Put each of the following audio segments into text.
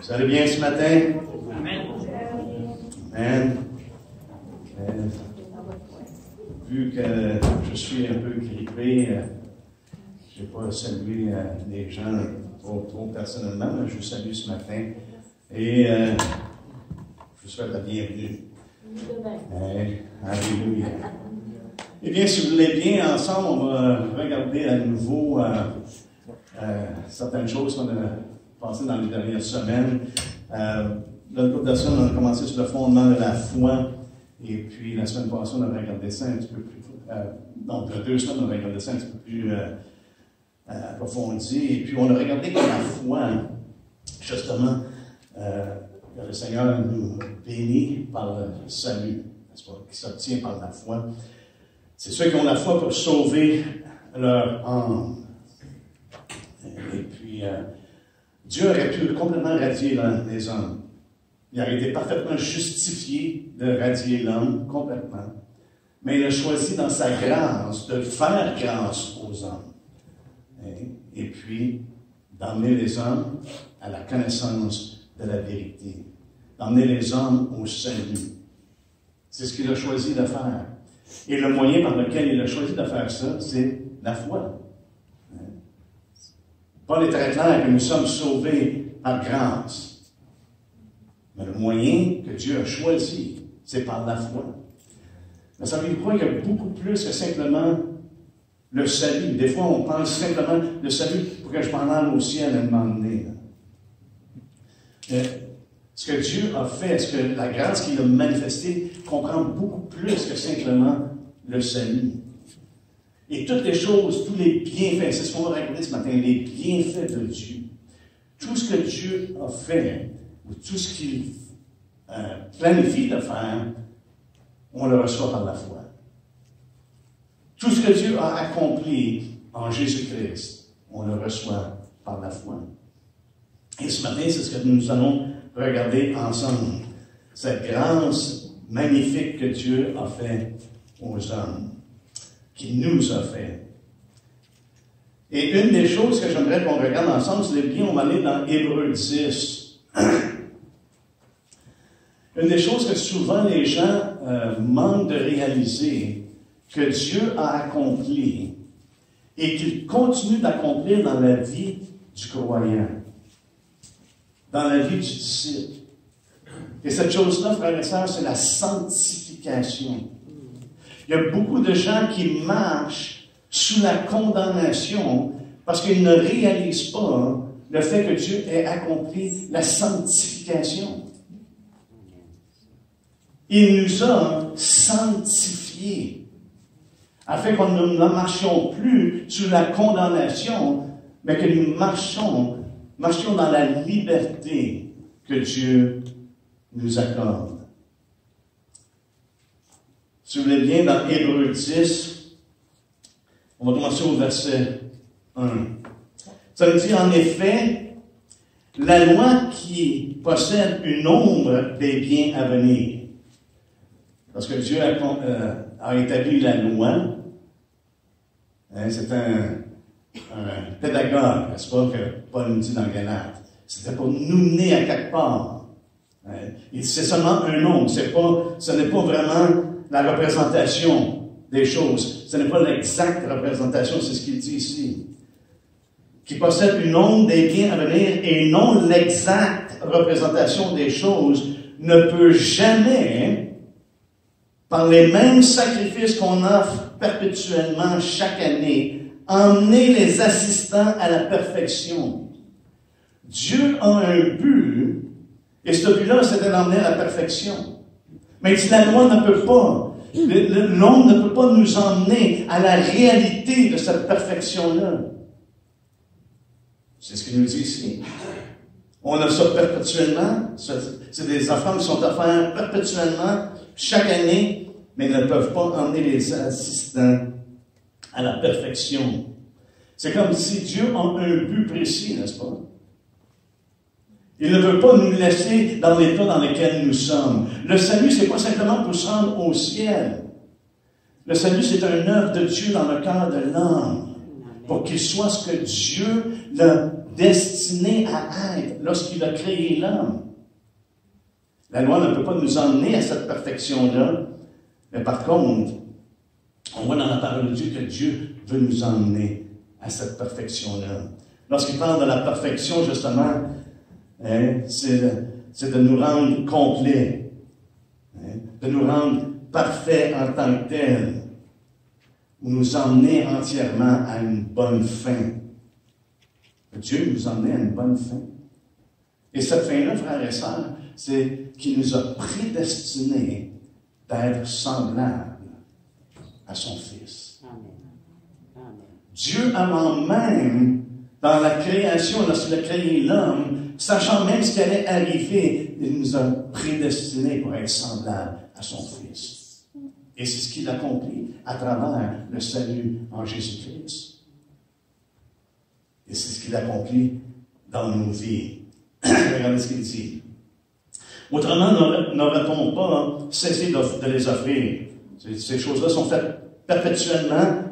Vous allez bien ce matin? Amen. Amen. Vu que je suis un peu grippé, je n'ai pas salué les gens trop personnellement, mais je vous salue ce matin et je vous souhaite la bienvenue. Alléluia. Eh bien, si vous voulez bien, ensemble, on va regarder à nouveau certaines choses qu'on a passées dans les dernières semaines. Le groupe de semaine, on a commencé sur le fondement de la foi. Et puis, la semaine passée, on a regardé ça un petit peu plus... donc, il y a 2 semaines, on a regardé ça un petit peu plus approfondi. Et puis, on a regardé que la foi, justement, que le Seigneur nous bénit par le salut, n'est-ce pas, qui s'obtient par la foi. C'est ceux qui ont la foi pour sauver leur âme. Et puis, Dieu aurait pu complètement radier les hommes. Il aurait été parfaitement justifié de radier l'homme complètement. Mais il a choisi dans sa grâce de faire grâce aux hommes. Et puis, d'emmener les hommes à la connaissance de la vérité. D'emmener les hommes au salut. C'est ce qu'il a choisi de faire. Et le moyen par lequel il a choisi de faire ça, c'est la foi. Paul est très clair que nous sommes sauvés par grâce. Mais le moyen que Dieu a choisi, c'est par la foi. Mais savez-vous quoi? Il y a beaucoup plus que simplement le salut. Des fois, on pense simplement le salut pour que je m'en aille au ciel à un moment donné. Ce que Dieu a fait, ce que la grâce qu'il a manifestée, comprend beaucoup plus que simplement le salut. Et toutes les choses, tous les bienfaits, c'est ce qu'on va regarder ce matin, les bienfaits de Dieu. Tout ce que Dieu a fait, ou tout ce qu'il planifie de faire, on le reçoit par la foi. Tout ce que Dieu a accompli en Jésus-Christ, on le reçoit par la foi. Et ce matin, c'est ce que nous allons regarder ensemble. Cette grâce magnifique que Dieu a fait aux hommes, qu'il nous a fait. Et une des choses que j'aimerais qu'on regarde ensemble, c'est bien, on va aller dans Hébreux 10. Une des choses que souvent les gens manquent de réaliser, que Dieu a accompli et qu'il continue d'accomplir dans la vie du croyant, dans la vie du disciple. Et cette chose-là, frères et sœurs, c'est la sanctification. Il y a beaucoup de gens qui marchent sous la condamnation parce qu'ils ne réalisent pas le fait que Dieu ait accompli la sanctification. Il nous a sanctifiés afin qu'on ne marchions plus sous la condamnation, mais que nous marchions dans la liberté que Dieu nous accorde. Si vous voulez bien, dans Hébreux 10, on va commencer au verset 1. Ça veut dire, en effet, la loi qui possède une ombre des biens à venir. Parce que Dieu a établi la loi. C'est un pédagogue, n'est-ce pas, que Paul nous dit dans Galates. C'était pour nous mener à quelque part. C'est seulement un nom. Ce n'est pas vraiment la représentation des choses. Ce n'est pas l'exacte représentation, c'est ce qu'il dit ici. Qui possède une ombre des biens à venir et non l'exacte représentation des choses ne peut jamais, par les mêmes sacrifices qu'on offre perpétuellement chaque année, emmener les assistants à la perfection. Dieu a un but, et ce but-là, c'est de l'emmener à la perfection. Mais si la loi ne peut pas, l'homme ne peut pas nous emmener à la réalité de cette perfection-là. C'est ce qu'il nous dit ici. On a ça perpétuellement. C'est des affaires qui sont à faire perpétuellement, chaque année, mais ne peuvent pas emmener les assistants à la perfection. C'est comme si Dieu a un but précis, n'est-ce pas? Il ne veut pas nous laisser dans l'état dans lequel nous sommes. Le salut, ce n'est pas simplement pour se rendre au ciel. Le salut, c'est une œuvre de Dieu dans le cœur de l'homme. pour qu'il soit ce que Dieu l'a destiné à être lorsqu'il a créé l'homme. La loi ne peut pas nous emmener à cette perfection-là, mais par contre, on voit dans la parole de Dieu que Dieu veut nous emmener à cette perfection-là. Lorsqu'il parle de la perfection, justement, c'est de nous rendre complets, de nous rendre parfaits en tant que tels, ou nous emmener entièrement à une bonne fin. Dieu nous emmener à une bonne fin. Et cette fin-là, frères et sœurs, c'est qu'il nous a prédestinés d'être semblables à son Fils. Amen. Dieu, avant même, dans la création, lorsqu'il a créé l'homme, sachant même ce qui allait arriver, il nous a prédestinés pour être semblables à son Fils. Et c'est ce qu'il accomplit à travers le salut en Jésus-Christ. Et c'est ce qu'il accomplit dans nos vies. Regardez ce qu'il dit. Autrement, n'aurait-on pas cessé de les offrir? Ces choses-là sont faites perpétuellement,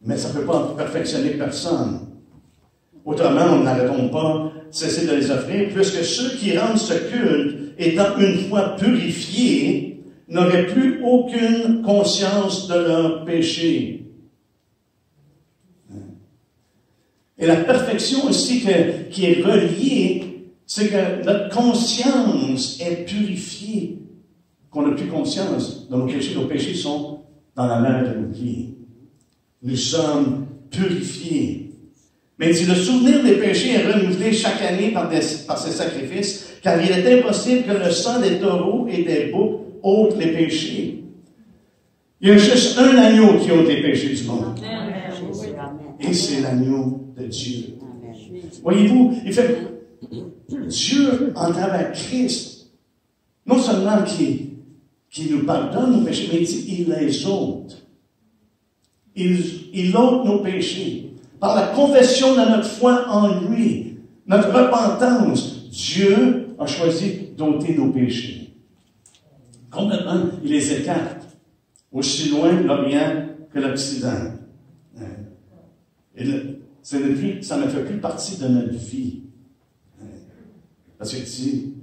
mais ça ne peut pas perfectionner personne. Autrement, n'aurait-on pas cessé de les offrir, puisque ceux qui rendent ce culte, étant une fois purifiés, n'auraient plus aucune conscience de leur péché. Et la perfection aussi qui est reliée, c'est que notre conscience est purifiée, qu'on n'a plus conscience de nos péchés. Nos péchés sont dans la mer de l'oubli. Nous sommes purifiés. Mais il dit, le souvenir des péchés est renouvelé chaque année par ces sacrifices, car il est impossible que le sang des taureaux et des boucs ôte les péchés. Il y a juste un agneau qui ôte les péchés du monde. Et c'est l'agneau de Dieu. Voyez-vous, il fait Dieu, en travers Christ, non seulement qui nous pardonne nos péchés, mais il dit, il les ôte. Il ôte nos péchés. Par la confession de notre foi en lui, notre repentance, Dieu a choisi d'ôter nos péchés. Complètement, il les écarte. Aussi loin de l'Orient que l'Occident. Et ça ne fait plus partie de notre vie. Parce qu'il dit,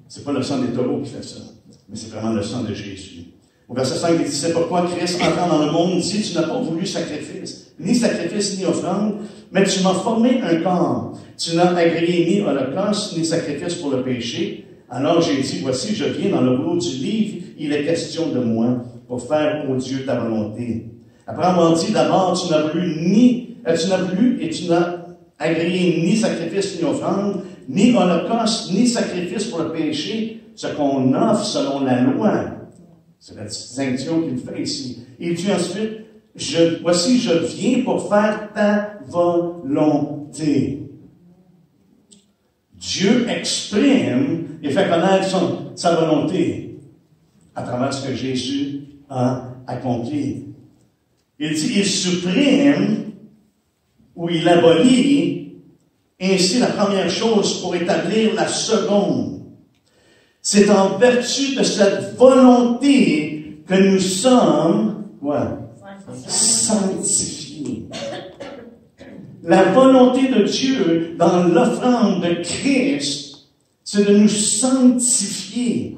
c'est pas le sang des taureaux qui fait ça, mais c'est vraiment le sang de Jésus. Au verset 5, il dit, c'est pourquoi Christ entrant dans le monde dit, tu n'as pas voulu sacrifice, ni offrande, mais tu m'as formé un corps. Tu n'as agréé ni holocauste, ni sacrifice pour le péché. Alors j'ai dit, voici, je viens dans le rouleau du livre, il est question de moi, pour faire, ô Dieu, ta volonté. Après avoir dit, d'abord, tu n'as voulu et tu n'as agréé ni sacrifice, ni offrande, ni holocauste, ni sacrifice pour le péché, ce qu'on offre selon la loi. C'est la distinction qu'il fait ici. Il dit ensuite, voici, je viens pour faire ta volonté. Dieu exprime et fait connaître sa volonté à travers ce que Jésus a accompli. Il dit, il supprime ou il abolit ainsi la première chose pour établir la seconde. C'est en vertu de cette volonté que nous sommes, quoi? Sanctifiés. La volonté de Dieu dans l'offrande de Christ, c'est de nous sanctifier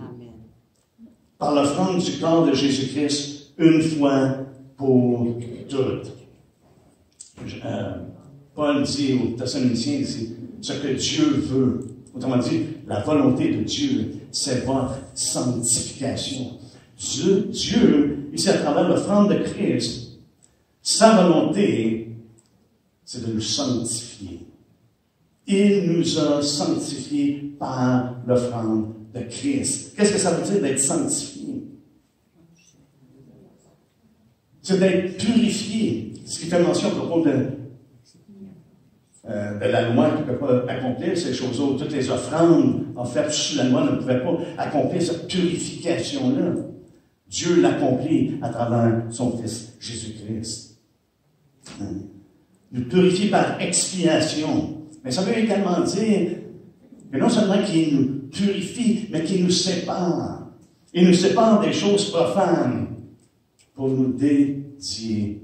par l'offrande du corps de Jésus-Christ une fois pour toutes. Paul dit aux Thessaloniciens, ce que Dieu veut. Autrement dit, la volonté de Dieu, c'est votre sanctification. Dieu, ici à travers l'offrande de Christ, sa volonté, c'est de nous sanctifier. Il nous a sanctifiés par l'offrande de Christ. Qu'est-ce que ça veut dire d'être sanctifié? C'est d'être purifié. Ce qui fait mention à propos de la loi qui ne peut pas accomplir ces choses-là. Toutes les offrandes, en fait, sous la loi ne pouvaient pas accomplir cette purification-là. Dieu l'accomplit à travers son Fils Jésus-Christ. Nous purifier par expiation. Mais ça veut également dire que non seulement qu'il nous purifie, mais qu'il nous sépare. Il nous sépare des choses profanes pour nous dédier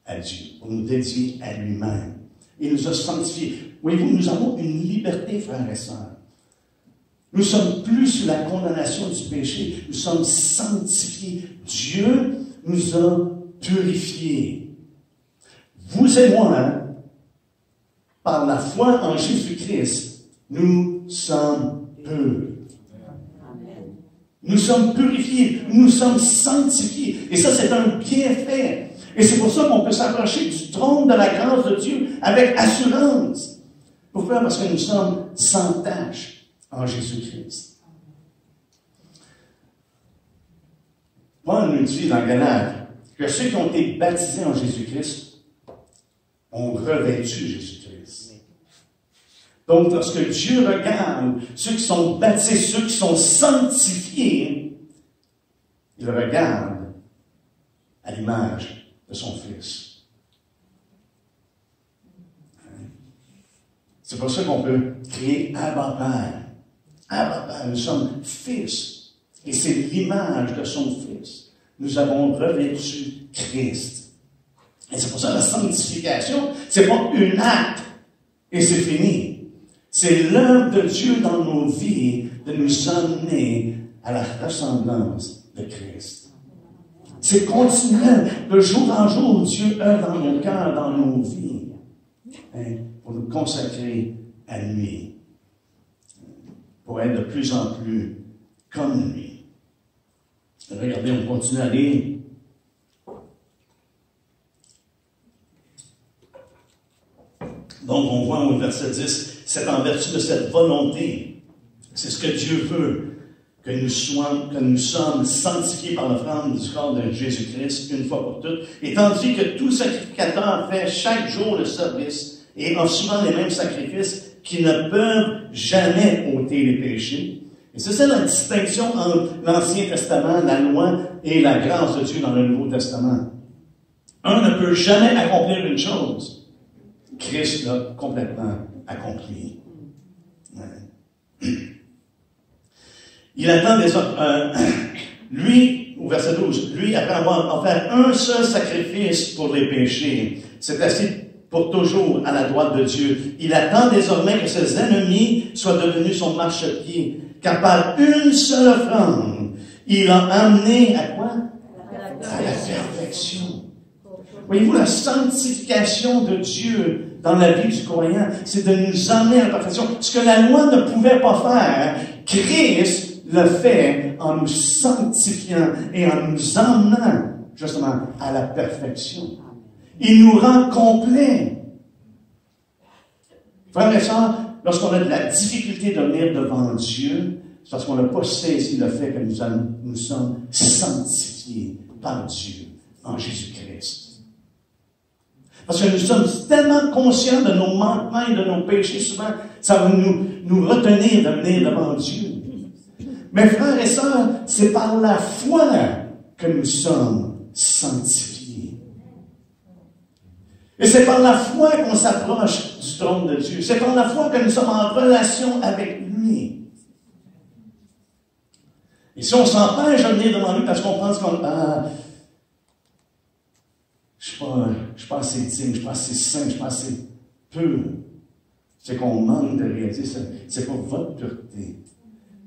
à Dieu, pour nous dédier à lui-même. Il nous a sanctifiés. Voyez-vous, nous avons une liberté, frères et sœurs. Nous ne sommes plus sous la condamnation du péché. Nous sommes sanctifiés. Dieu nous a purifiés. Vous et moi, par la foi en Jésus-Christ, nous sommes purs. Nous sommes purifiés, nous sommes sanctifiés. Et ça, c'est un bienfait. Et c'est pour ça qu'on peut s'approcher du trône de la grâce de Dieu avec assurance. Pourquoi? Parce que nous sommes sans tache en Jésus-Christ. Paul nous dit dans Galates que ceux qui ont été baptisés en Jésus-Christ ont revêtu Jésus-Christ. Donc, lorsque Dieu regarde ceux qui sont baptisés, ceux qui sont sanctifiés, il regarde à l'image de son Fils. C'est pour ça qu'on peut crier Abba Père. Abba Père, nous sommes fils. Et c'est l'image de son Fils. Nous avons revêtu Christ. Et c'est pour ça que la sanctification, c'est pas un acte et c'est fini. C'est l'œuvre de Dieu dans nos vies de nous amener à la ressemblance de Christ. C'est continuel. De jour en jour, Dieu œuvre dans nos cœurs, dans nos vies, pour nous consacrer à lui, pour être de plus en plus comme lui. Regardez, on continue à lire. Donc, on voit au verset 10, c'est en vertu de cette volonté, c'est ce que Dieu veut, que nous sommes sanctifiés par l'offrande du corps de Jésus-Christ, une fois pour toutes, et tandis que tout sacrificateur fait chaque jour le service, et offre souvent les mêmes sacrifices qui ne peuvent jamais ôter les péchés. Et c'est ça la distinction entre l'Ancien Testament, la loi, et la grâce de Dieu dans le Nouveau Testament. Un ne peut jamais accomplir une chose. Christ l'a complètement accompli. Il attend des autres. Lui, au verset 12, lui, après avoir offert un seul sacrifice pour les péchés, s'est assis pour toujours à la droite de Dieu. Il attend désormais que ses ennemis soient devenus son marchepied, car par une seule offrande, il a amené à quoi? À la perfection. Voyez-vous, la sanctification de Dieu dans la vie du croyant, c'est de nous amener à la perfection. Ce que la loi ne pouvait pas faire, Christ le fait en nous sanctifiant et en nous emmenant justement à la perfection. Il nous rend complets. Frères et sœurs, lorsqu'on a de la difficulté de venir devant Dieu, c'est parce qu'on n'a pas saisi le fait que nous sommes sanctifiés par Dieu en Jésus-Christ. Parce que nous sommes tellement conscients de nos manquements et de nos péchés, souvent, ça va nous retenir de venir devant Dieu. Mais frères et sœurs, c'est par la foi que nous sommes sanctifiés. Et c'est par la foi qu'on s'approche du trône de Dieu. C'est par la foi que nous sommes en relation avec lui. Et si on s'empêche de venir devant lui parce qu'on pense qu'on... je ne suis pas assez digne, je ne suis pas assez saint, je ne suis pas assez pur. C'est qu'on manque de réaliser, c'est pas votre pureté.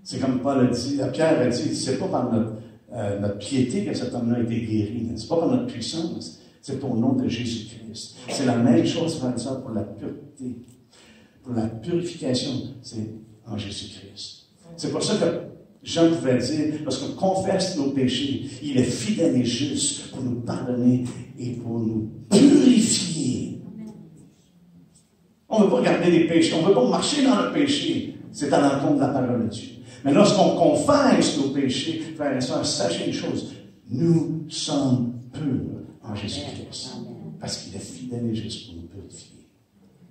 C'est comme Paul a dit, Pierre a dit, c'est pas par notre piété que cet homme-là a été guéri. C'est pas par notre puissance, c'est au nom de Jésus-Christ. C'est la même chose, frère et sœur, pour la pureté. Pour la purification, c'est en Jésus-Christ. C'est pour ça que Jean pouvait dire, lorsqu'on confesse nos péchés, il est fidèle et juste pour nous pardonner et pour nous purifier. On ne veut pas garder les péchés, on ne veut pas marcher dans le péché. C'est à l'encontre de la parole de Dieu. Mais lorsqu'on confesse nos péchés, frères et sœurs, sachez une chose, nous sommes purs en Jésus-Christ. Parce qu'il est fidèle et juste pour nous purifier.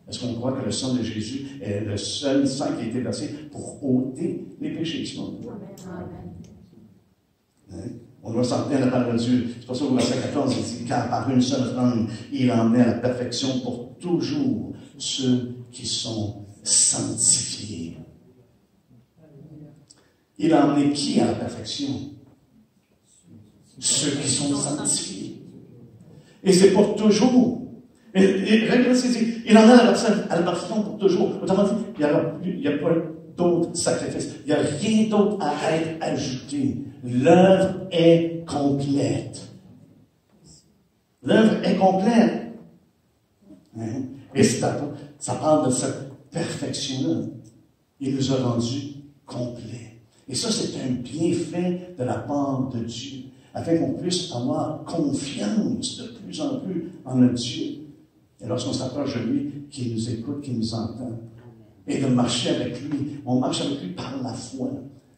Est-ce qu'on croit que le sang de Jésus est le seul sang qui a été versé pour ôter les péchés du monde? On doit s'en tenir à la parole de Dieu. C'est pour ça qu'au verset 14, il dit, car par une seule offrande, il a emmené à la perfection pour toujours ceux qui sont sanctifiés. Il a emmené qui à la perfection? Ceux qui sont sanctifiés. Et c'est pour toujours. Et regardez ce qu'il dit. Il en a la perfection pour toujours. Autrement dit, il n'y a pas d'autre sacrifice. Il n'y a rien d'autre à être ajouté. L'œuvre est complète. L'œuvre est complète. Hein? Et ça parle de cette perfection-là. Il nous a rendus complets. Et ça, c'est un bienfait de la part de Dieu, afin qu'on puisse avoir confiance de plus en plus en notre Dieu. Et lorsqu'on s'approche de lui, qu'il nous écoute, qu'il nous entend. Et de marcher avec lui. On marche avec lui par la foi.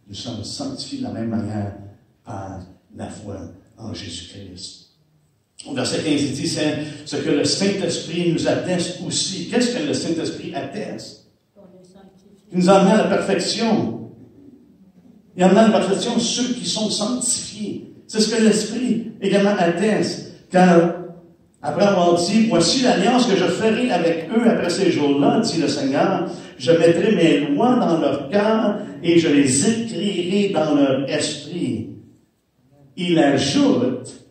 Nous sommes sanctifiés de la même manière par la foi en Jésus-Christ. Au verset 15, il dit, c'est ce que le Saint-Esprit nous atteste aussi. Qu'est-ce que le Saint-Esprit atteste? Il nous emmène à la perfection. Il emmène à la perfection ceux qui sont sanctifiés. C'est ce que l'Esprit également atteste. Car, après avoir dit, voici l'alliance que je ferai avec eux après ces jours-là, dit le Seigneur, je mettrai mes lois dans leur cœur et je les écrirai dans leur esprit. Il ajoute,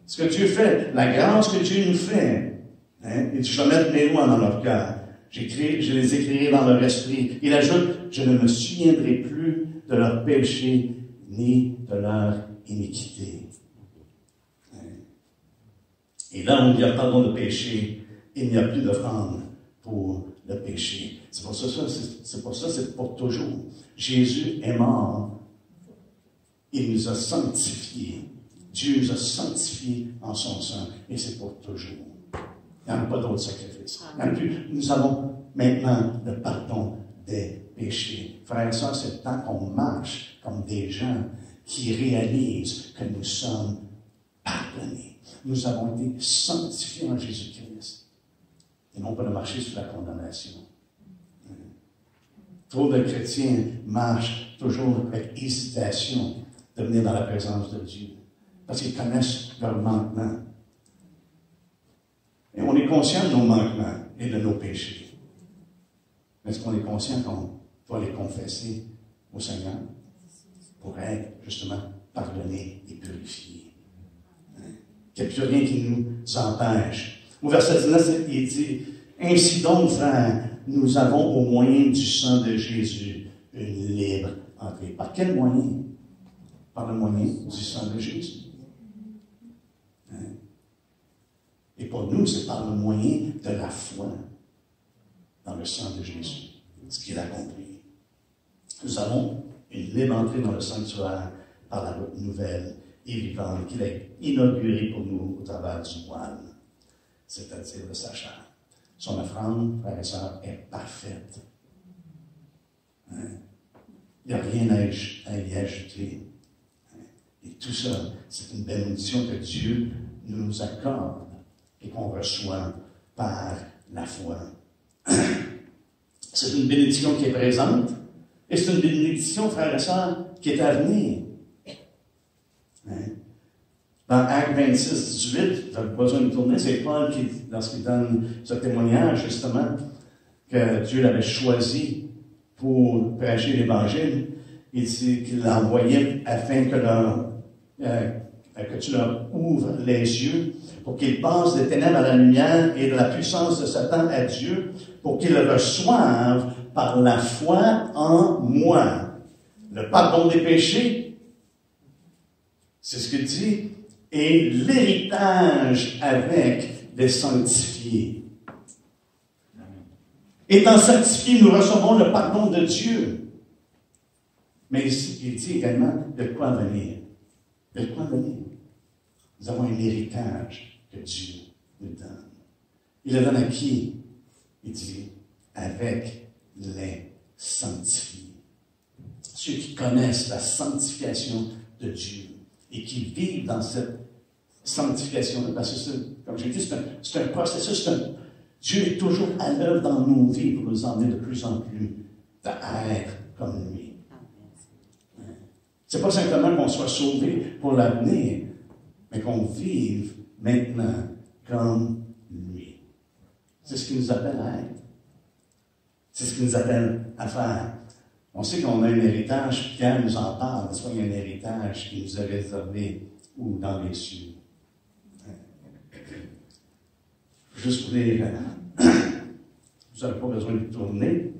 ce que Dieu fait, la grâce que Dieu nous fait, il dit, je vais mettre mes lois dans leur cœur. Je les écrirai dans leur esprit. Il ajoute, je ne me souviendrai plus de leurs péchés ni de leur iniquité. Et là où il y a pardon de péché, il n'y a plus d'offrande pour le péché. C'est pour ça, c'est pour toujours. Jésus est mort. Il nous a sanctifiés. Dieu nous a sanctifiés en son sang. Et c'est pour toujours. Il n'y en a pas d'autre sacrifice. Nous avons maintenant le pardon des péchés. Frères et sœurs, c'est le temps qu'on marche comme des gens qui réalisent que nous sommes pardonnés. Nous avons été sanctifiés en Jésus-Christ. Et non pas de marcher sur la condamnation. Trop de chrétiens marchent toujours avec hésitation de venir dans la présence de Dieu. Parce qu'ils connaissent leurs manquements. Et on est conscient de nos manquements et de nos péchés. Mais est-ce qu'on est conscient qu'on doit les confesser au Seigneur pour être justement pardonnés et purifiés? Qu'il n'y a plus rien qui nous empêche. Au verset 19, il dit, ainsi donc, frères, nous avons au moyen du sang de Jésus une libre entrée. Par quel moyen? Par le moyen du sang de Jésus. Et pour nous, c'est par le moyen de la foi dans le sang de Jésus, ce qu'il a accompli. Nous avons une libre entrée dans le sanctuaire par la route nouvelle et vivante qu'il a inaugurée pour nous au travers du voile, c'est-à-dire de sa chair. Son offrande, frères et sœurs, est parfaite. Il n'y a rien à y ajouter. Et tout ça, c'est une bénédiction que Dieu nous accorde et qu'on reçoit par la foi. C'est une bénédiction qui est présente, et c'est une bénédiction, frères et sœurs, qui est à venir. Dans Actes 26, 18, vous n'avez pas besoin de tourner, c'est Paul qui, lorsqu'il donne ce témoignage, justement, que Dieu l'avait choisi pour prêcher l'Évangile, il dit qu'il l'a envoyé afin que tu leur ouvres les yeux, pour qu'ils passent des ténèbres à la lumière et de la puissance de Satan à Dieu, pour qu'ils reçoivent par la foi en moi le pardon des péchés. C'est ce qu'il dit. Et l'héritage avec les sanctifiés. Étant sanctifiés, nous recevons le pardon de Dieu. Mais ici, il dit également de quoi venir. De quoi venir? Nous avons un héritage que Dieu nous donne. Il le donne à qui? Il dit, avec les sanctifiés. Ceux qui connaissent la sanctification de Dieu et qui vivent dans cette sanctification-là, parce que, comme j'ai dit, c'est un processus. Dieu est toujours à l'œuvre dans nos vies pour nous emmener de plus en plus à être comme lui. C'est pas simplement qu'on soit sauvé pour l'avenir, mais qu'on vive maintenant comme lui. C'est ce qu'il nous appelle à être. C'est ce qu'il nous appelle à faire. On sait qu'on a un héritage, Pierre nous en parle, n'est-ce pas? Il y a un héritage qui nous est réservé ou dans les cieux. Je vais juste vous lire, vous n'avez pas besoin de tourner,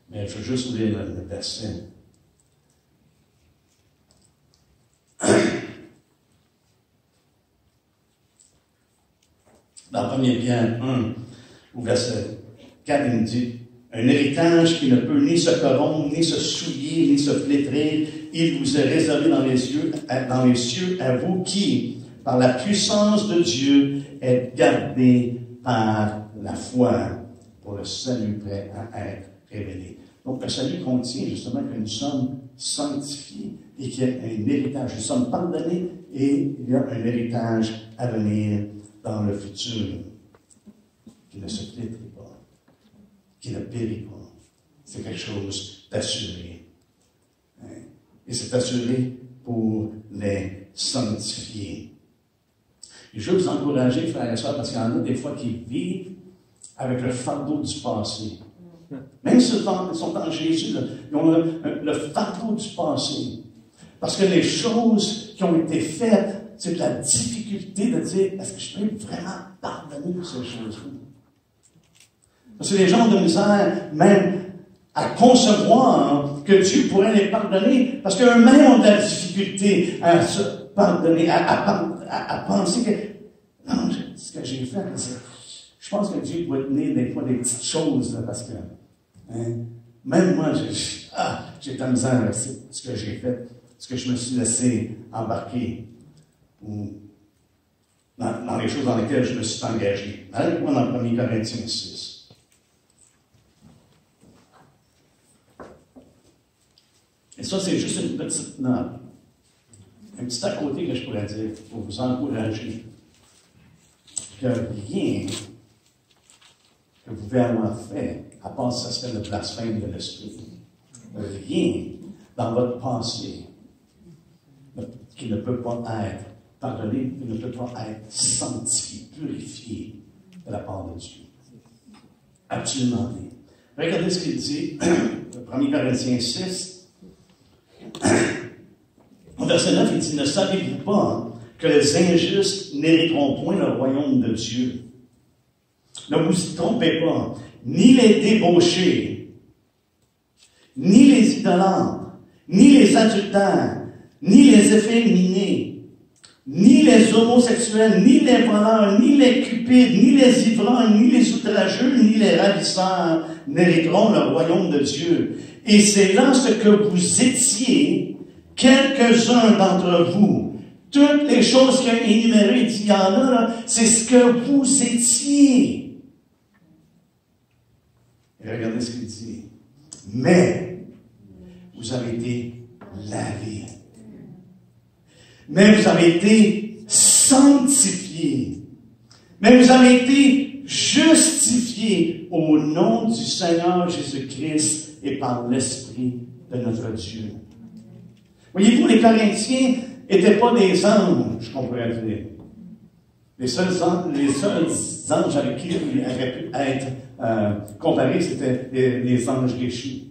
mais je vais juste vous lire le verset. Dans 1 Pierre 1, au verset 4, il nous dit, un héritage qui ne peut ni se corrompre, ni se souiller, ni se flétrer, il vous est réservé dans les cieux à vous qui, par la puissance de Dieu, êtes gardés par la foi pour le salut prêt à être révélé. Donc, le salut contient justement que nous sommes sanctifiés et qu'il y a un héritage. Nous sommes pardonnés et il y a un héritage à venir dans le futur qui ne se flétrit pas, qui ne périt pas. C'est quelque chose d'assuré. Et c'est assuré pour les sanctifiés. Et je veux vous encourager, frères et sœurs, parce qu'il y en a des fois qui vivent avec le fardeau du passé. Même si ils sont en Jésus, ils ont le fardeau du passé. Parce que les choses qui ont été faites, c'est de la difficulté de dire, est-ce que je peux vraiment pardonner pour ces choses-là? Parce que les gens ont de misère, même à concevoir que Dieu pourrait les pardonner, parce qu'eux-mêmes ont de la difficulté à se pardonner, à penser que, non, ce que j'ai fait, je pense que Dieu doit tenir des fois des petites choses, là, parce que, même moi, j'ai de la misère avec ce que j'ai fait, ce que je me suis laissé embarquer, ou dans les choses dans lesquelles je me suis engagé. Allez-moi dans 1 Corinthiens 6. Et ça, c'est juste une petite note. Un petit à côté que je pourrais dire pour vous encourager que rien que vous pouvez avoir fait, à part ça serait le blasphème de l'esprit. Rien dans votre passé qui ne peut pas être pardonné, qui ne peut pas être sanctifié, purifié de la part de Dieu. Absolument rien. Regardez ce qu'il dit, 1 Corinthiens 6. Au verset 9, il dit, ne savez-vous pas que les injustes n'hériteront point le royaume de Dieu? Ne vous y trompez pas, ni les débauchés, ni les idolâtres, ni les adultères, ni les efféminés, ni les homosexuels, ni les voleurs, ni les cupides, ni les ivrognes, ni les outrageux, ni les ravisseurs n'hériteront le royaume de Dieu. Et c'est là ce que vous étiez, quelques-uns d'entre vous. Toutes les choses qu'il a énumérées, il dit, il y en a là, c'est ce que vous étiez. Et regardez ce qu'il dit. Mais, vous avez été lavés. Mais vous avez été sanctifiés. Mais vous avez été justifiés au nom du Seigneur Jésus-Christ et par l'Esprit de notre Dieu. Voyez-vous, les Corinthiens n'étaient pas des anges, qu'on pourrait dire. Les seuls anges avec qui ils auraient pu être comparés, c'était les anges déchus.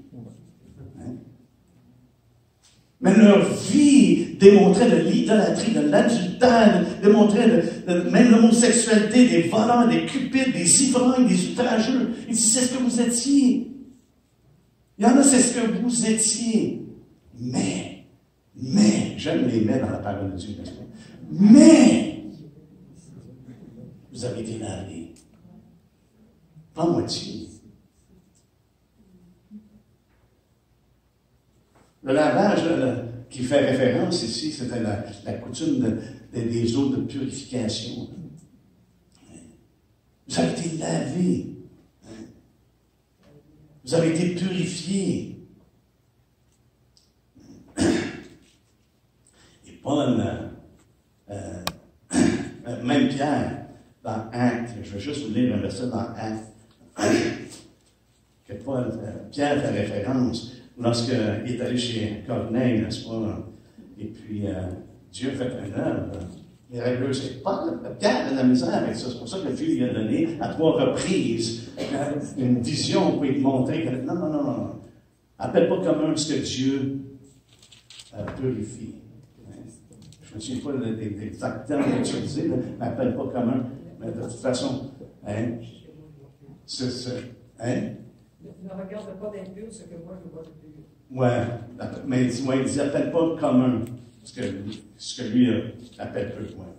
Mais leur vie démontrait de l'idolâtrie, de l'adultère, démontrait même l'homosexualité, des voleurs, des cupides, des ivrognes, des outrageux. Il dit, c'est ce que vous étiez. Il y en a, c'est ce que vous étiez. Mais, j'aime les mais dans la parole de Dieu, mais, vous avez été lavés. Pas moitié. Le lavage qui fait référence ici, c'était la coutume des eaux de purification. Vous avez été lavés. Vous avez été purifiés. Et Paul, même Pierre, dans Actes, je vais juste vous lire un verset dans Actes, que Pierre fait référence lorsqu'il est allé chez Corneille, n'est-ce pas? Et puis, Dieu fait un œuvre miraculeuse. C'est pas Pierre a de la misère avec ça. C'est pour ça que Dieu lui a donné à 3 reprises une vision pour lui montrer que non. Appelle pas commun ce que Dieu purifie. Je ne me souviens pas des exacts termes utilisés, mais appelle pas commun. Mais de toute façon, hein, c'est ça. Hein? Ne regarde pas d'impur ce que moi je vois de pur. Ouais, mais ouais, il disait peut-être pas commun, ce que lui appelle peu. Ouais.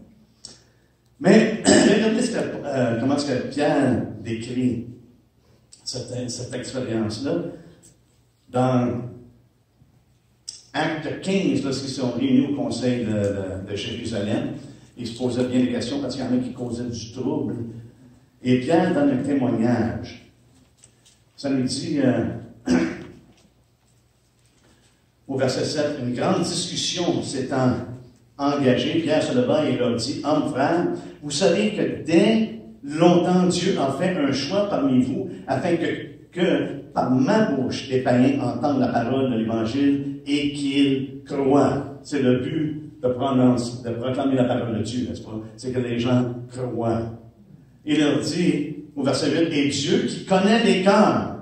Mais regardez comment est-ce que Pierre décrit cette expérience-là. Dans Acte 15, lorsqu'ils sont réunis au conseil de Jérusalem, ils se posaient bien des questions parce qu'il y en a qui causaient du trouble. Et Pierre donne un témoignage. Ça nous dit, au verset 7, une grande discussion s'étant engagée. Pierre se leva et leur dit, « Hommes frères, vous savez que dès longtemps Dieu a fait un choix parmi vous afin que par ma bouche les païens entendent la parole de l'Évangile et qu'ils croient. » C'est le but de proclamer la parole de Dieu, n'est-ce pas? C'est que les gens croient. Il leur dit, au verset 8, « Et Dieu qui connaît les cœurs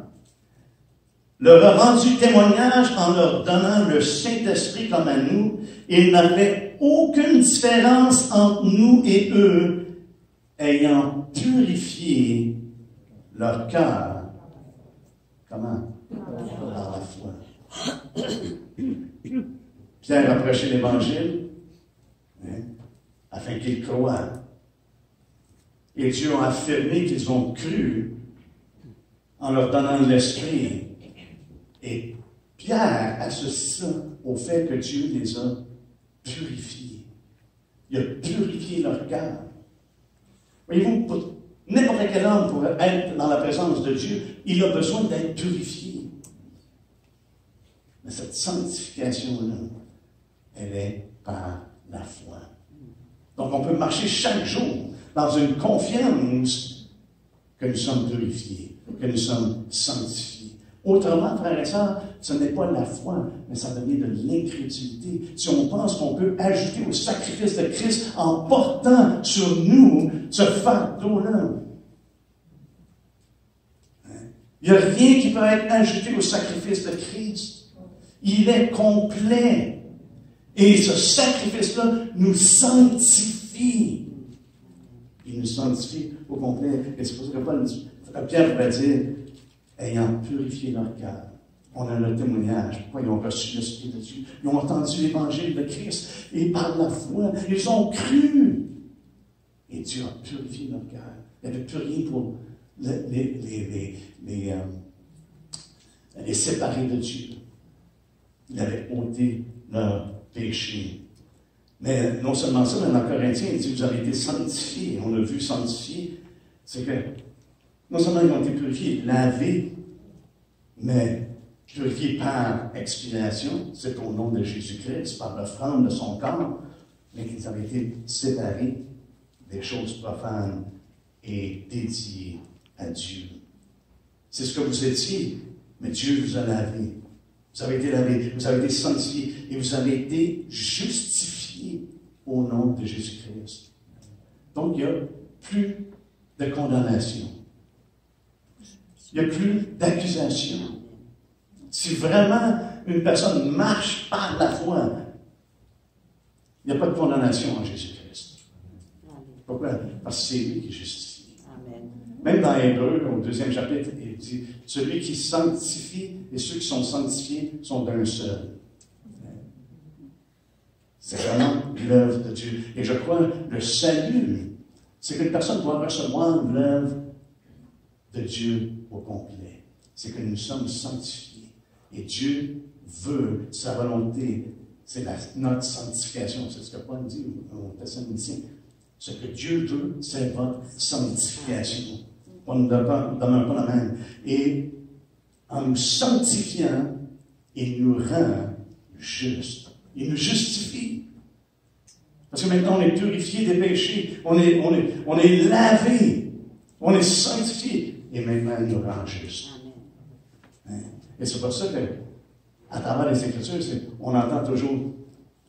leur a rendu témoignage en leur donnant le Saint-Esprit comme à nous. Il n'a fait aucune différence entre nous et eux, ayant purifié leur cœur. » Comment? Par la foi. Pierre a prêché l'Évangile, hein, afin qu'ils croient. Et Dieu a affirmé qu'ils ont cru en leur donnant l'Esprit. Et Pierre associe ça au fait que Dieu les a purifiés. Il a purifié leur cœur. Voyez-vous, n'importe quel homme pour être dans la présence de Dieu, il a besoin d'être purifié. Mais cette sanctification-là, elle est par la foi. Donc on peut marcher chaque jour dans une confiance que nous sommes purifiés, que nous sommes sanctifiés. Autrement, frères et sœurs, ce n'est pas la foi, mais ça devient de l'incrédulité. Si on pense qu'on peut ajouter au sacrifice de Christ en portant sur nous ce fardeau-là. Il n'y a rien qui peut être ajouté au sacrifice de Christ. Il est complet. Et ce sacrifice-là nous sanctifie. Il nous sanctifie au complet. Et c'est pour ça que Pierre va dire, ayant purifié leur cœur. On a le témoignage. Pourquoi ils ont reçu l'Esprit de Dieu? Ils ont entendu l'Évangile de Christ. Et par la foi, ils ont cru. Et Dieu a purifié leur cœur. Il n'y avait plus rien pour les séparer de Dieu. Il avait ôté leur péché. Mais non seulement ça, mais dans Corinthiens, il dit, vous avez été sanctifiés. On a vu sanctifié. C'est que non seulement ils ont été purifiés, lavés, mais purifiés par expiation, c'est au nom de Jésus-Christ, par l'offrande de son corps, mais qu'ils avaient été séparés des choses profanes et dédiés à Dieu. C'est ce que vous étiez, mais Dieu vous a lavé. Vous avez été lavés, vous avez été sanctifiés et vous avez été justifiés au nom de Jésus-Christ. Donc, il n'y a plus de condamnation. Il n'y a plus d'accusation. Si vraiment une personne marche par la foi, il n'y a pas de condamnation en Jésus-Christ. Pourquoi? Parce que c'est lui qui justifie. Amen. Même dans Hébreux, au 2e chapitre, il dit, celui qui sanctifie et ceux qui sont sanctifiés sont d'un seul. C'est vraiment l'œuvre de Dieu. Et je crois, le salut, c'est qu'une personne doit recevoir l'œuvre de Dieu au complet. C'est que nous sommes sanctifiés. Et Dieu veut sa volonté. C'est notre sanctification. C'est ce que Paul dit au Thessaloniciens. Ce que Dieu veut, c'est votre sanctification. On ne demeure pas la même. Et en nous sanctifiant, il nous rend justes. Il nous justifie. Parce que maintenant, on est purifié des péchés. On est lavé. On est sanctifié. Et maintenant, il nous rend justes. Hein? Et c'est pour ça que, à travers les Écritures, on entend toujours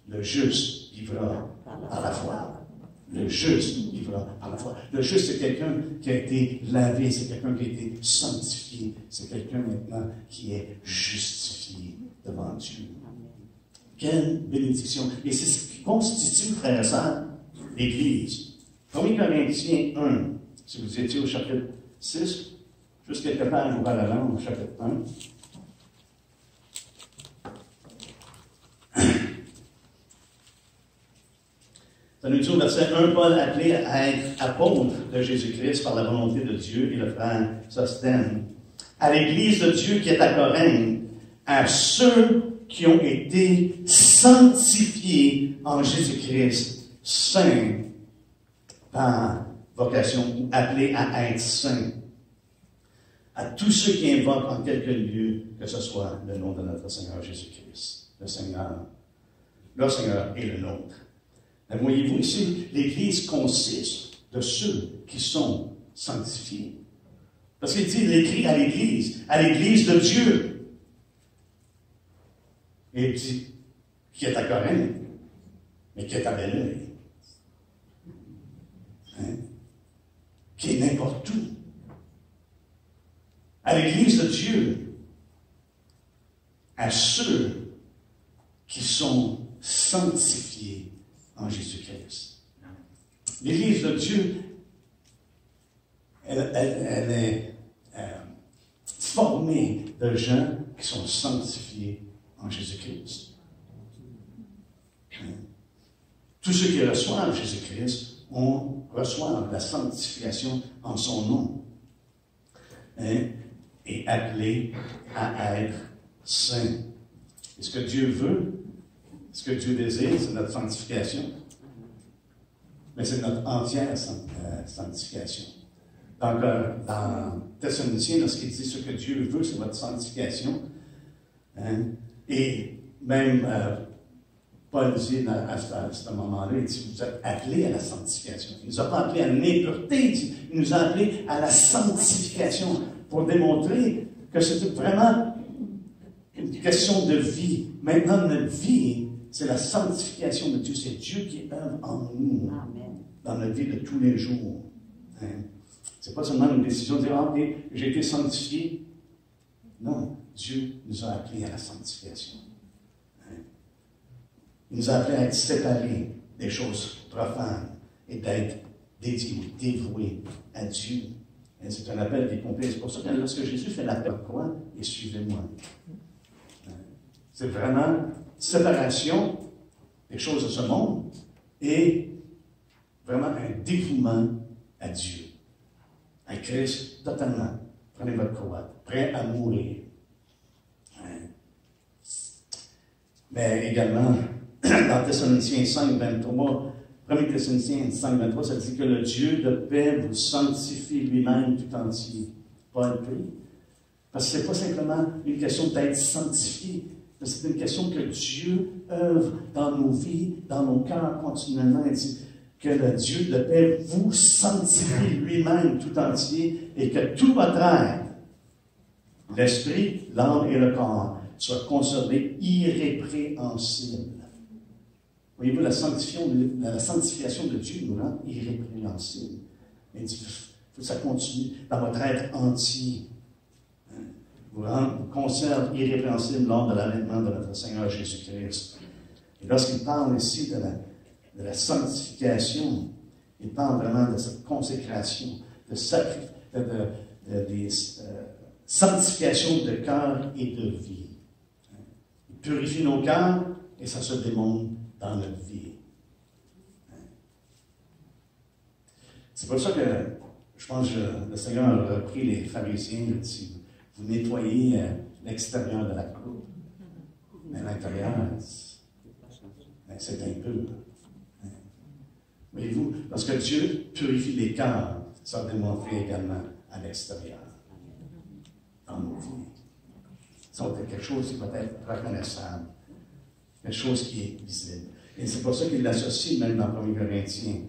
le juste vivra par la foi. Le juste vivra par la foi. Le juste, c'est quelqu'un qui a été lavé, c'est quelqu'un qui a été sanctifié, c'est quelqu'un maintenant qui est justifié devant Dieu. Quelle bénédiction! Et c'est ce qui constitue, frères et sœurs, l'Église. 1 Corinthiens 1, si vous étiez au chapitre 6, juste quelques pages ouvert la langue, au chapitre 1. Ça nous dit au verset 1, Paul appelé à être apôtre de Jésus-Christ par la volonté de Dieu, et le frère Sosthène, à l'Église de Dieu qui est à Corinthe, à ceux qui ont été sanctifiés en Jésus-Christ, saints par vocation, ou appelés à être saints, à tous ceux qui invoquent en quelque lieu, que ce soit le nom de notre Seigneur Jésus-Christ, le Seigneur et le nôtre. Mais voyez-vous ici, l'Église consiste de ceux qui sont sanctifiés. Parce qu'il dit, il écrit à l'Église de Dieu. Et il dit, qui est à Corinthe, mais qui est à Belleuil. Hein? Qui est n'importe où. À l'Église de Dieu, à ceux qui sont sanctifiés en Jésus-Christ. L'Église de Dieu, elle est formée de gens qui sont sanctifiés en Jésus-Christ. Tous ceux qui reçoivent Jésus-Christ reçoivent la sanctification en son nom. Et appelés à être saints. Et ce que Dieu veut, ce que Dieu désire, c'est notre sanctification. Mais c'est notre entière sanctification. Donc, dans Thessaloniciens, lorsqu'il dit ce que Dieu veut, c'est votre sanctification. Et même Paul dit à ce moment-là, il dit, vous êtes appelés à la sanctification. Il ne nous a pas appelés à l'impureté, il nous a appelés à la sanctification pour démontrer que c'est vraiment une question de vie. Maintenant, notre vie, c'est la sanctification de Dieu. C'est Dieu qui œuvre en nous, dans notre vie de tous les jours. Ce n'est pas seulement une décision de dire, ah, ok, j'ai été sanctifié. Non, Dieu nous a appelés à la sanctification. Il nous a appelés à être séparés des choses profanes et d'être dédiés, dévoués à Dieu. C'est un appel qui est complet. C'est pour ça que lorsque Jésus fait l'appel, quoi? Et suivez-moi. C'est vraiment séparation des choses de ce monde et vraiment un dévouement à Dieu, à Christ totalement. Prenez votre croix, prêt à mourir. Mais également, dans Thessaloniciens 5, 23, 1 Thessaloniciens 5, 23, ça dit que le Dieu de paix vous sanctifie lui-même tout entier. Paul prie. Parce que ce n'est pas simplement une question d'être sanctifié, mais c'est une question que Dieu œuvre dans nos vies, dans nos cœurs continuellement. Il dit que le Dieu de paix vous sanctifie lui-même tout entier et que tout votre être, l'esprit, l'âme et le corps, soit conservé irrépréhensible. Voyez-vous, la sanctification de Dieu nous rend irrépréhensibles. Il dit, il faut que ça continue dans votre être entier. Vous conserve irrépréhensible lors de l'avènement de notre Seigneur Jésus-Christ. Et lorsqu'il parle ici de la sanctification, il parle vraiment de cette consécration, de sanctification de cœur et de vie. Il purifie nos cœurs et ça se démontre dans notre vie. C'est pour ça que je pense que le Seigneur a repris les pharisiens et dit, vous nettoyez l'extérieur de la coupe, mais l'intérieur, c'est impur. Voyez-vous, parce que Dieu purifie les cœurs, ça démontre également à l'extérieur, dans nos vies. Ça va être quelque chose qui peut être reconnaissable, quelque chose qui est visible. Et c'est pour ça qu'il l'associe même dans 1 Corinthiens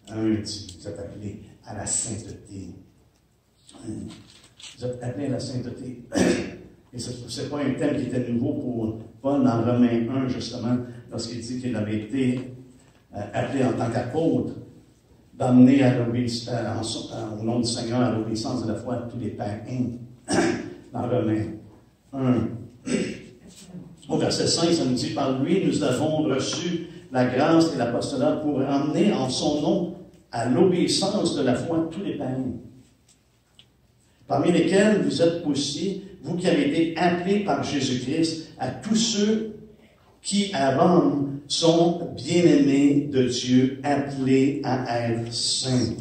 1, vous êtes appelés à la sainteté. Vous êtes appelés à la sainteté. Et ce n'est pas un thème qui était nouveau pour Paul dans Romains 1, justement, lorsqu'il dit qu'il avait été appelé en tant qu'apôtre, d'amener au nom du Seigneur à l'obéissance de la foi à tous les païens. Dans Romains 1. Au verset 5, ça nous dit, par lui, nous avons reçu la grâce et l'apostolat pour emmener en son nom à l'obéissance de la foi de tous les païens, parmi lesquels vous êtes aussi, vous qui avez été appelés par Jésus-Christ, à tous ceux qui, à Rome, sont bien-aimés de Dieu, appelés à être saints.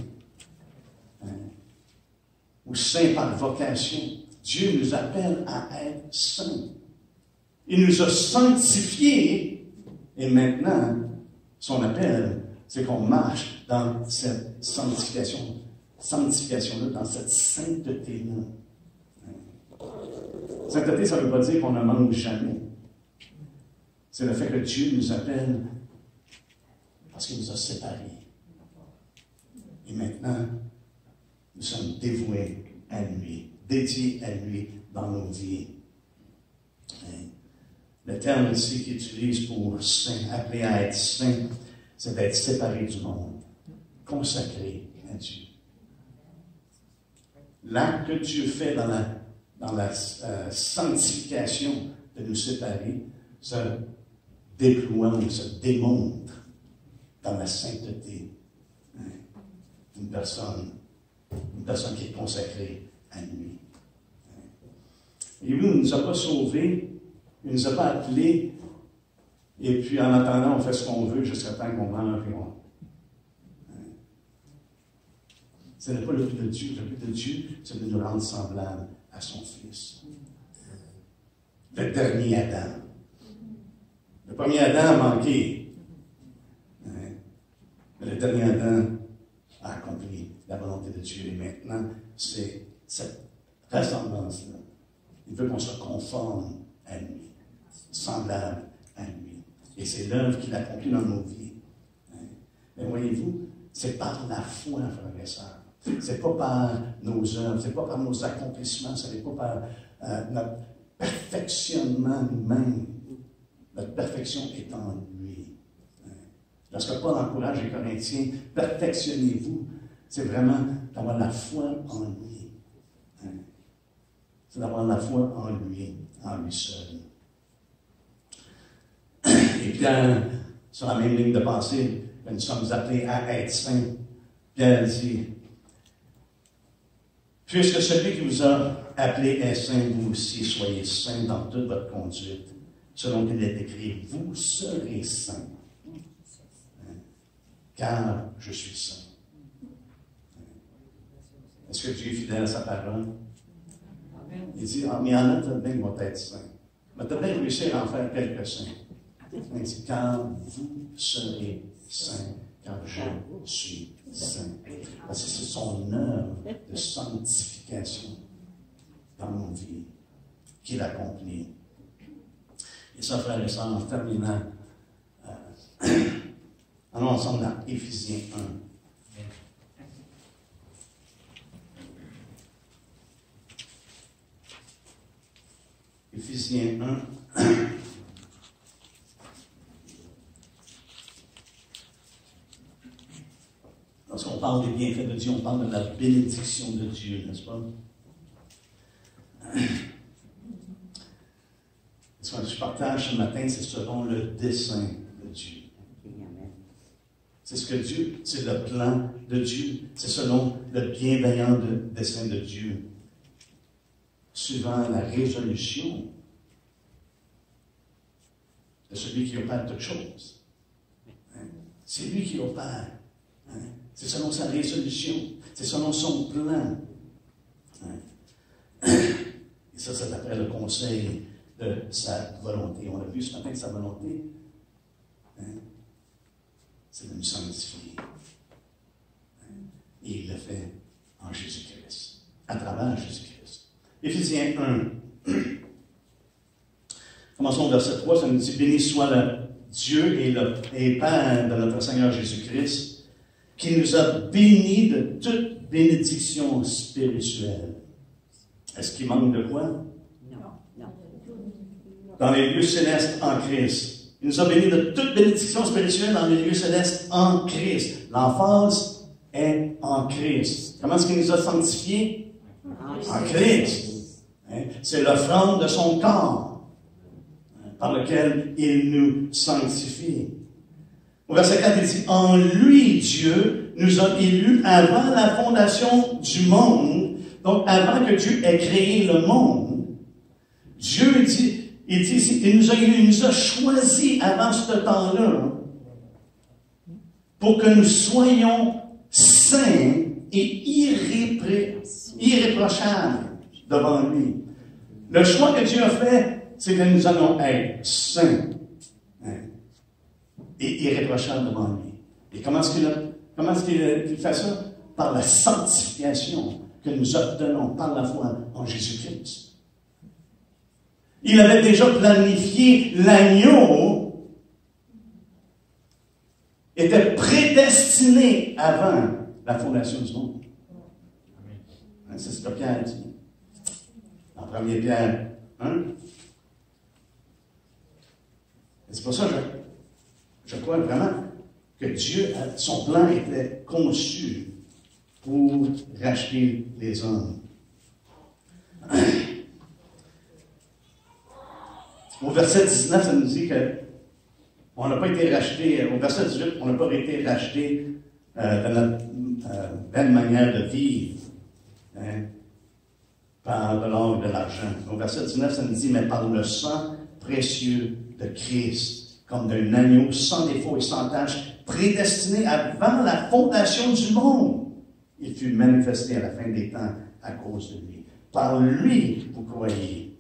Ou saints par vocation. Dieu nous appelle à être saints. Il nous a sanctifiés, et maintenant, son appel, c'est qu'on marche dans cette sanctification-là, dans cette sainteté-là. Sainteté, ça ne veut pas dire qu'on ne manque jamais. C'est le fait que Dieu nous appelle parce qu'il nous a séparés. Et maintenant, nous sommes dévoués à lui, dédiés à lui dans nos vies. Le terme ici qu'il utilise pour saint, appelé à être saint, c'est d'être séparé du monde, consacré à Dieu. L'acte que Dieu fait dans la sanctification de nous séparer se déploie ou se démontre dans la sainteté d'une personne qui est consacrée à lui. Et lui, il ne nous a pas sauvés, il ne nous a pas appelés, et puis en attendant, on fait ce qu'on veut jusqu'à temps qu'on meurt. Ce n'est pas le but de Dieu. Le but de Dieu, c'est de nous rendre semblables à son Fils. Le dernier Adam. Le premier Adam a manqué. Mais le dernier Adam a accompli la volonté de Dieu. Et maintenant, c'est cette ressemblance-là. Il veut qu'on soit conforme à lui, semblable à lui. Et c'est l'œuvre qu'il accomplit dans nos vies. Mais voyez-vous, c'est par la foi, frères et sœurs. C'est pas par nos œuvres, c'est pas par nos accomplissements, ce n'est pas par notre perfectionnement nous-mêmes. Notre perfection est en lui. Lorsque Paul encourage les Corinthiens, perfectionnez-vous, c'est vraiment d'avoir la foi en lui. C'est d'avoir la foi en lui seul. Et Pierre, sur la même ligne de pensée, nous sommes appelés à être saints. Pierre dit, puisque celui qui vous a appelé est saint, vous aussi soyez saints dans toute votre conduite, selon qu'il est écrit, vous serez saints, car je suis saint. Est-ce que Dieu est fidèle à sa parole? Il dit, mais il y en a peut-être bien qui vont être saints. Mais peut-être bien réussir à en faire quelques saints. Il dit, car vous serez saints, car je suis saint. Parce que c'est son œuvre de sanctification dans nos vies qu'il accomplit. Et ça, frères et sœurs, en terminant, allons ensemble dans Éphésiens 1. Éphésiens 1. Lorsqu'on parle des bienfaits de Dieu, on parle de la bénédiction de Dieu, n'est-ce pas? Ce que je partage ce matin, c'est selon le dessein de Dieu. C'est ce que Dieu, c'est le plan de Dieu, c'est selon le bienveillant dessein de Dieu. Suivant la résolution de celui qui opère toutes choses. C'est lui qui opère. C'est selon sa résolution. C'est selon son plan. Et ça, c'est après le conseil de sa volonté. On a vu ce matin que sa volonté, c'est de nous sanctifier. Et il le fait en Jésus-Christ, à travers Jésus-Christ. Éphésiens 1. Commençons au verset 3, ça nous dit, béni soit le Dieu et Père de notre Seigneur Jésus-Christ, qui nous a bénis de toute bénédiction spirituelle. Est-ce qu'il manque de quoi? Non. Dans les lieux célestes en Christ. Il nous a bénis de toute bénédiction spirituelle dans les lieux célestes en Christ. L'emphase est en Christ. Comment est-ce qu'il nous a sanctifiés? En Christ. C'est l'offrande de son corps par lequel il nous sanctifie. Au verset 4, il dit, en lui, Dieu nous a élus avant la fondation du monde. Donc, avant que Dieu ait créé le monde, Dieu dit, il nous a élus, il nous a choisis avant ce temps-là pour que nous soyons saints et irréprochables devant lui. Le choix que Dieu a fait, c'est que nous allons être saints et irréprochables devant lui. Et comment est-ce qu'il fait ça? Par la sanctification que nous obtenons par la foi en Jésus-Christ. Il avait déjà planifié l'agneau, était prédestiné avant la fondation du monde. C'est ce que Pierre dit. En 1 Pierre 1. C'est pour ça que je crois vraiment que Dieu, son plan était conçu pour racheter les hommes. Au verset 19, ça nous dit qu'on n'a pas été racheté. Au verset 18, on n'a pas été racheté de notre belle manière de vivre, par de l'or et de l'argent. Au verset 19, ça nous dit, mais par le sang précieux de Christ, comme d'un agneau sans défaut et sans tache, prédestiné avant la fondation du monde. Il fut manifesté à la fin des temps à cause de lui. Par lui, vous croyez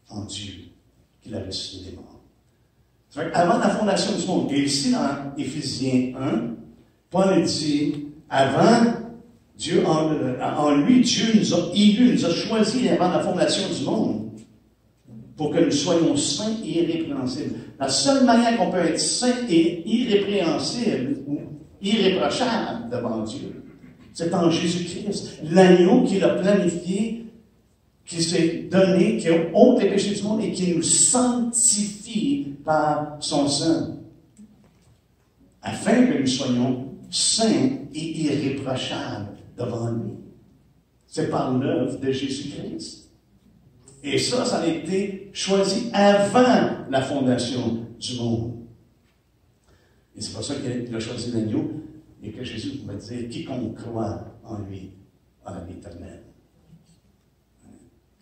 en Dieu, qu'il a ressuscité des morts. Avant la fondation du monde, et ici dans Éphésiens 1, Paul dit, avant, Dieu, en lui, Dieu nous a élus, nous a choisis avant la fondation du monde, pour que nous soyons saints et irrépréhensibles. La seule manière qu'on peut être saint et irrépréhensible, ou irréprochable devant Dieu, c'est en Jésus-Christ, l'agneau qu'il a planifié, qui s'est donné, qui ôte les péchés du monde et qui nous sanctifie par son sang, afin que nous soyons saints et irréprochables devant lui. C'est par l'œuvre de Jésus-Christ. Et ça a été choisi avant la fondation du monde. Et c'est pour ça qu'il a choisi l'agneau et que Jésus pouvait dire, quiconque croit en lui a la vie éternelle.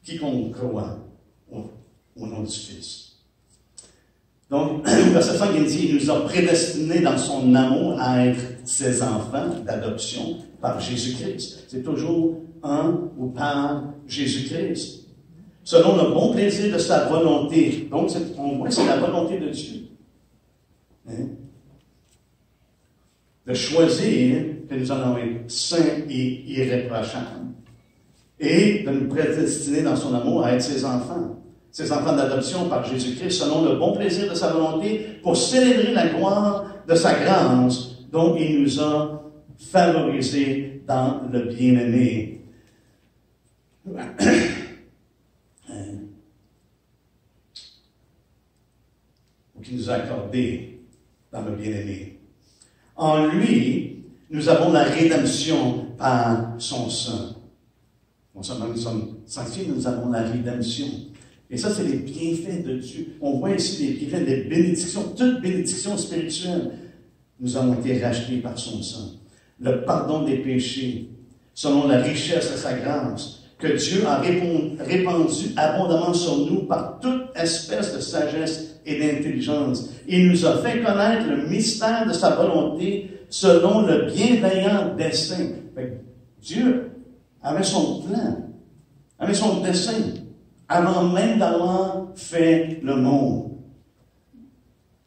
Quiconque croit au nom du Fils. Donc, verset 5, il dit, il nous a prédestinés dans son amour à être ses enfants d'adoption par Jésus-Christ. C'est toujours en ou par Jésus-Christ. Selon le bon plaisir de sa volonté. Donc, on voit que c'est la volonté de Dieu. De choisir que nous allons être saints et irréprochables. Et de nous prédestiner dans son amour à être ses enfants d'adoption par Jésus-Christ, selon le bon plaisir de sa volonté, pour célébrer la gloire de sa grâce, dont il nous a favorisés dans le bien-aimé. Ou qui nous a accordé dans le bien-aimé. En lui, nous avons la rédemption par son sang. Non seulement nous sommes sanctifiés, nous avons la rédemption. Et ça, c'est les bienfaits de Dieu. On voit ici les bienfaits des bénédictions, toutes bénédictions spirituelles. Nous avons été rachetés par son sang. Le pardon des péchés, selon la richesse de sa grâce, que Dieu a répandu abondamment sur nous par toute espèce de sagesse et d'intelligence. Il nous a fait connaître le mystère de sa volonté selon le bienveillant dessein. Dieu avait son plan, avait son dessein, avant même d'avoir fait le monde.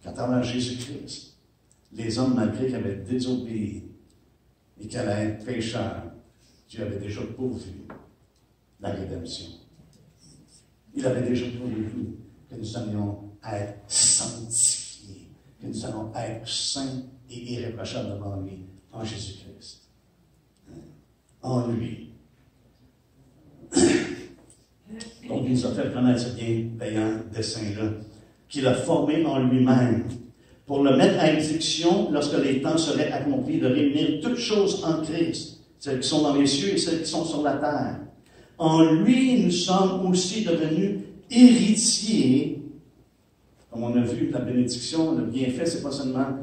Qu'à travers Jésus-Christ, les hommes, malgré qu'ils avaient désobéi et qu'ils allaient être pécheurs, Dieu avait déjà pourvu la rédemption. Il avait déjà pourvu que nous allions être sanctifiés, que nous allons être saints et irréprochables devant lui, en Jésus-Christ. En lui. Donc, il nous a fait connaître ce bienveillant dessein-là, qu'il a formé en lui-même, pour le mettre à exécution lorsque les temps seraient accomplis, de réunir toutes choses en Christ, celles qui sont dans les cieux et celles qui sont sur la terre. En lui, nous sommes aussi devenus héritiers. Comme on a vu, la bénédiction, le bienfait, c'est pas seulement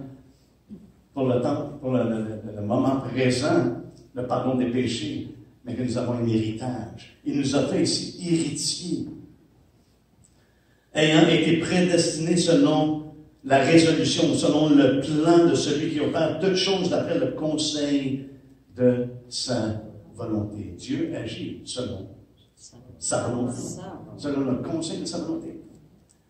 pour le temps, pour le moment présent, le pardon des péchés, mais que nous avons un héritage. Il nous a fait ici héritiers, ayant été prédestinés selon la résolution, selon le plan de celui qui opère toutes choses d'après le conseil de sa volonté. Dieu agit selon sa volonté, selon le conseil de sa volonté.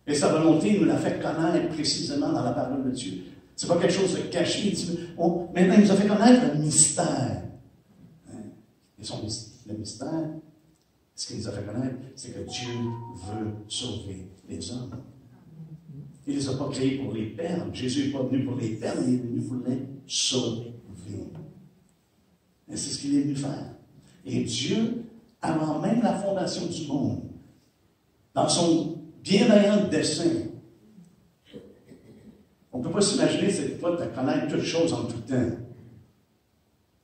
Et sa volonté nous l'a fait connaître précisément dans la parole de Dieu. Ce n'est pas quelque chose de caché. Maintenant, il nous a fait connaître le mystère. Et le mystère, ce qu'il nous a fait connaître, c'est que Dieu veut sauver les hommes. Il ne les a pas créés pour les perdre. Jésus n'est pas venu pour les perdre, il est venu pour les sauver. Et c'est ce qu'il est venu faire. Et Dieu, avant même la fondation du monde, dans son bienveillant dessein, on ne peut pas s'imaginer cette fois de connaître toutes choses en tout temps.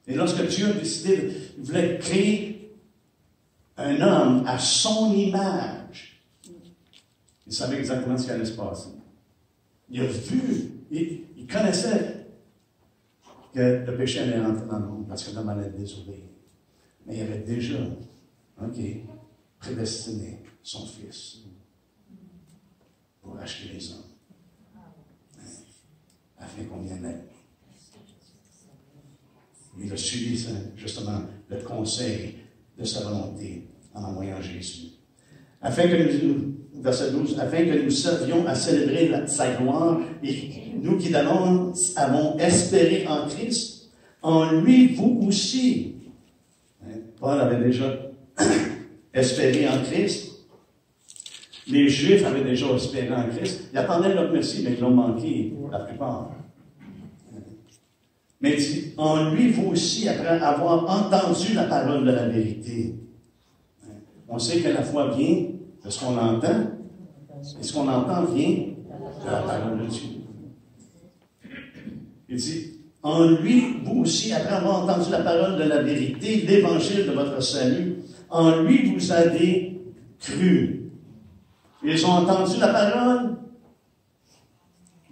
Et lorsque Dieu a décidé, il voulait créer un homme à son image, il savait exactement ce qui allait se passer. Il a vu, il connaissait que le péché allait rentrer dans le monde parce que l'homme allait désobéir. Mais il avait déjà, prédestiné son Fils pour acheter les hommes, afin qu'on vienne à lui. Il a suivi justement le conseil de sa volonté en envoyant Jésus. Afin que nous, verset 12, afin que nous servions à célébrer sa gloire, et nous qui d'avance avons espéré en Christ, en lui, vous aussi. Paul avait déjà espéré en Christ. Les Juifs avaient déjà espéré en Christ. Ils attendaient leur Messie, mais ils l'ont manqué, la plupart. Mais il dit, en lui, vous aussi, après avoir entendu la parole de la vérité. On sait que la foi vient de ce qu'on entend, et ce qu'on entend vient de la parole de Dieu. Il dit, en lui, vous aussi, après avoir entendu la parole de la vérité, l'évangile de votre salut, en lui, vous avez cru. Ils ont entendu la parole,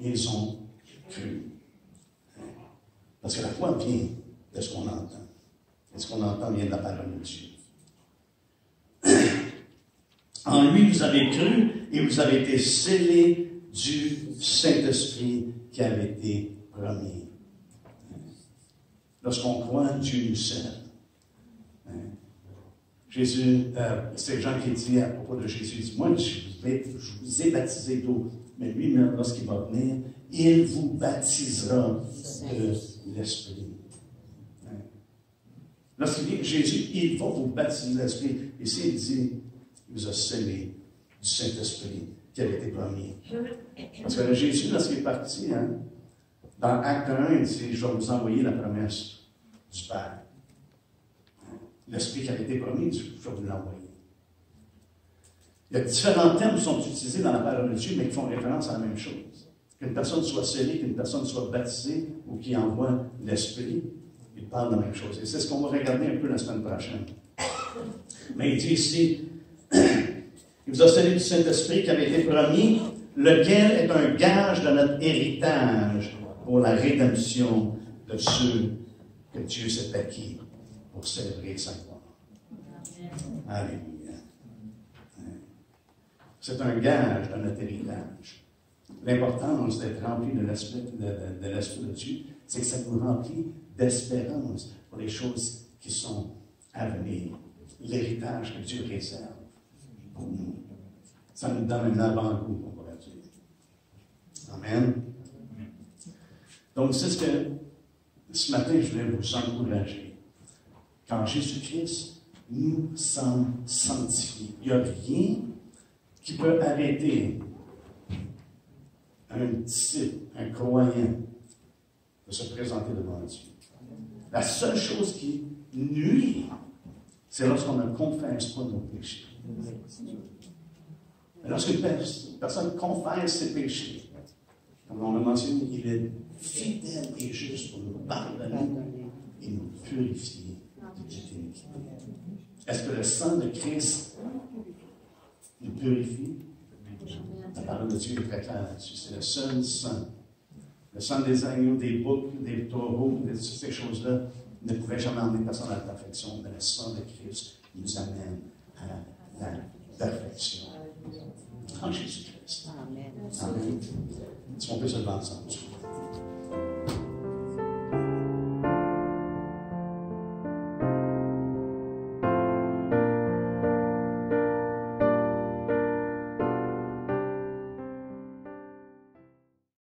ils ont cru. Parce que la foi vient de ce qu'on entend. Et ce qu'on entend vient de la parole de Dieu. En lui, vous avez cru et vous avez été scellés du Saint-Esprit qui avait été promis. Lorsqu'on croit, Dieu nous scelle. Jésus, c'est Jean qui dit à propos de Jésus, il dit, moi, je vous ai baptisé d'eau, mais lui, même lorsqu'il va venir, il vous baptisera de l'Esprit. Lorsqu'il dit Jésus, il va vous baptiser de l'Esprit. Ici, il dit, il vous a scellé du Saint-Esprit qui avait été promis. Parce que Jésus, lorsqu'il est parti, dans Acte 1, il dit, je vais vous envoyer la promesse du Père. L'Esprit qui avait été promis, je vais vous l'envoyer. Il y a différents termes qui sont utilisés dans la parole de Dieu, mais qui font référence à la même chose. Qu'une personne soit scellée, qu'une personne soit baptisée, ou qui envoie l'Esprit, il parle de la même chose. Et c'est ce qu'on va regarder un peu la semaine prochaine. Mais il dit ici, il vous a scellé du Saint-Esprit qui avait été promis, lequel est un gage de notre héritage pour la rédemption de ceux que Dieu s'est acquis pour célébrer sa gloire. Alléluia. C'est un gage de notre héritage. L'importance d'être rempli de l'Esprit de Dieu, c'est que ça nous remplit d'espérance pour les choses qui sont à venir. L'héritage que Dieu réserve pour nous. Ça nous donne un avant-goût, on pourrait dire. Amen. Donc, c'est ce que ce matin, je voulais vous encourager. Quand Jésus-Christ nous sommes sanctifiés, il n'y a rien qui peut arrêter un disciple, un croyant, de se présenter devant Dieu. La seule chose qui nuit, c'est lorsqu'on ne confesse pas nos péchés. Lorsqu'une personne confesse ses péchés, comme on l'a mentionné, il est fidèle et juste pour nous pardonner et nous purifier de toute iniquité. Est-ce que le sang de Christ nous purifie? La parole de Dieu est très claire là-dessus. C'est le seul sang Le sang des agneaux, des boucs, des taureaux, ces choses-là ne pouvaient jamais emmener personne à la perfection, mais le sang de Christ nous amène à la perfection. En Jésus-Christ. Amen. Amen. Est-ce qu'on peut se lever ensemble?